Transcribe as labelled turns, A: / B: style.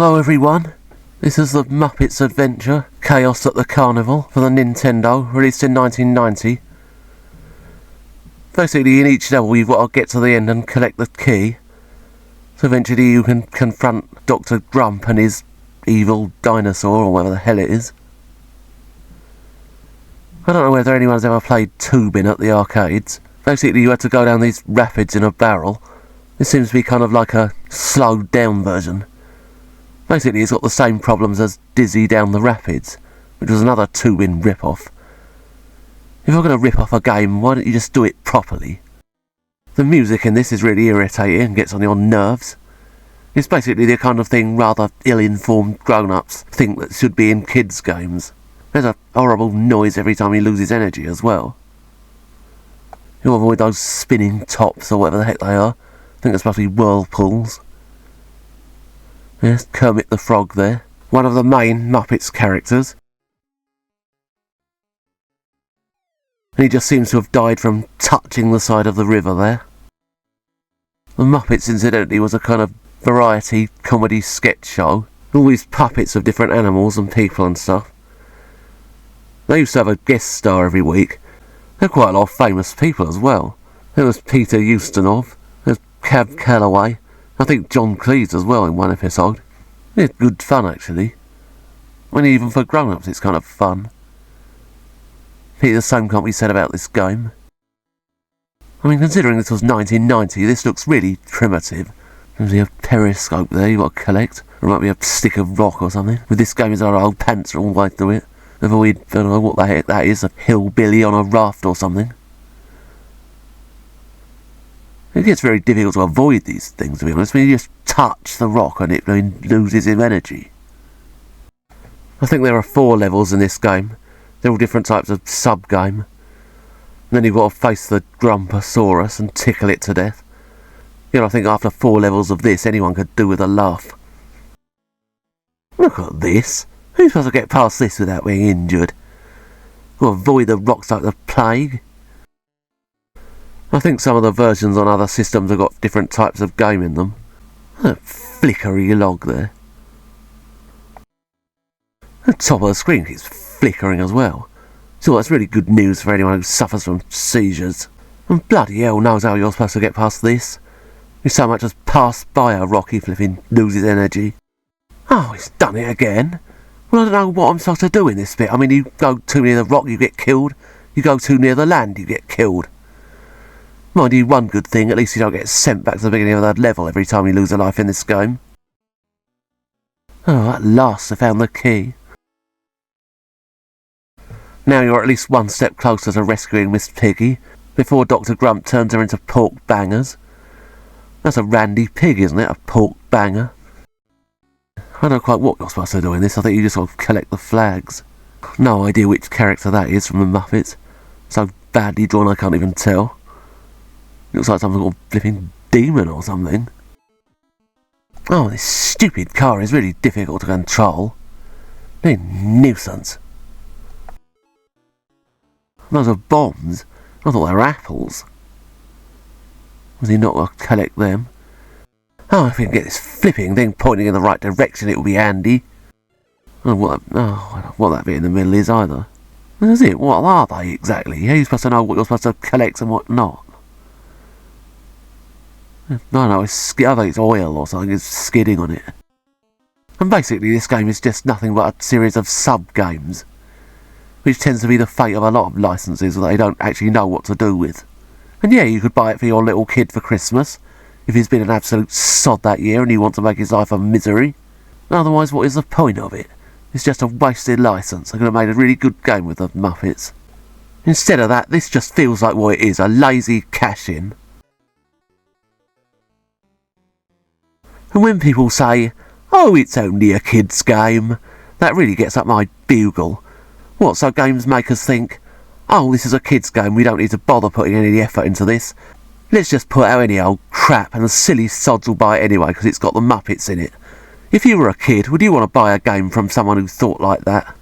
A: Hello everyone, this is the Muppets Adventure, Chaos at the Carnival for the Nintendo, released in 1990. Basically in each level you've got to get to the end and collect the key, so eventually you can confront Dr. Grump and his evil dinosaur or whatever the hell it is. I don't know whether anyone's ever played tubing at the arcades. Basically you had to go down these rapids in a barrel. This seems to be kind of like a slowed down version. Basically it's got the same problems as Dizzy Down the Rapids, which was another tubing rip-off. If you're going to rip off a game, why don't you just do it properly? The music in this is really irritating and gets on your nerves. It's basically the kind of thing rather ill-informed grown-ups think that should be in kids' games. There's a horrible noise every time he loses energy as well. You avoid those spinning tops or whatever the heck they are. I think they're supposed to be whirlpools. Yes, Kermit the Frog there. One of the main Muppets characters. And he just seems to have died from touching the side of the river there. The Muppets, incidentally, was a kind of variety comedy sketch show. All these puppets of different animals and people and stuff. They used to have a guest star every week. There were quite a lot of famous people as well. There was Peter Ustinov, there's Cab Calloway, I think John Cleese as well in one episode. It's good fun actually. I mean, even for grown-ups it's kind of fun. The same can't be said about this game. I mean, considering this was 1990, this looks really primitive. There's a periscope there you've got to collect. Or it might be a stick of rock or something. With this game, it's got old pants all the way through it. Avoid, I don't know what the heck that is, a hillbilly on a raft or something. It gets very difficult to avoid these things, to be honest. When you just touch the rock and it loses its energy. I think there are 4 levels in this game. They're all different types of sub-game. And then you've got to face the Grumposaurus and tickle it to death. You know, I think after 4 levels of this, anyone could do with a laugh. Look at this. Who's supposed to get past this without being injured? Got to avoid the rocks like the plague. I think some of the versions on other systems have got different types of game in them. A flickery log there. The top of the screen keeps flickering as well. So that's really good news for anyone who suffers from seizures. And bloody hell knows how you're supposed to get past this. You so much as pass by a rock if he loses energy. Oh, he's done it again. Well, I don't know what I'm supposed to do in this bit. I mean, you go too near the rock, you get killed. You go too near the land, you get killed. Mind you, one good thing, at least you don't get sent back to the beginning of that level every time you lose a life in this game. Oh, at last I found the key. Now you're at least one step closer to rescuing Miss Piggy, before Dr. Grump turns her into pork bangers. That's a randy pig, isn't it? A pork banger. I don't know quite what you're supposed to do in this. I think you just got to collect the flags. No idea which character that is from the Muppets. So badly drawn I can't even tell. Looks like some sort of flipping demon or something. Oh, this stupid car is really difficult to control. What a nuisance. Those are bombs. I thought they were apples. Was he not going to collect them? Oh, if we can get this flipping thing pointing in the right direction, it will be handy. I don't know what that bit in the middle is either. What is it? What are they exactly? How are you supposed to know what you're supposed to collect and what not? I don't know, I think it's oil or something, it's skidding on it. And basically this game is just nothing but a series of sub-games, which tends to be the fate of a lot of licenses that they don't actually know what to do with. And yeah, you could buy it for your little kid for Christmas, if he's been an absolute sod that year and you want to make his life a misery. Otherwise, what is the point of it? It's just a wasted license. I could have made a really good game with the Muppets. Instead of that, this just feels like what it is, a lazy cash-in. And when people say, oh, it's only a kid's game, that really gets up my bugle. What, so games makers think, oh, this is a kid's game, we don't need to bother putting any effort into this. Let's just put out any old crap and the silly sods will buy it anyway because it's got the Muppets in it. If you were a kid, would you want to buy a game from someone who thought like that?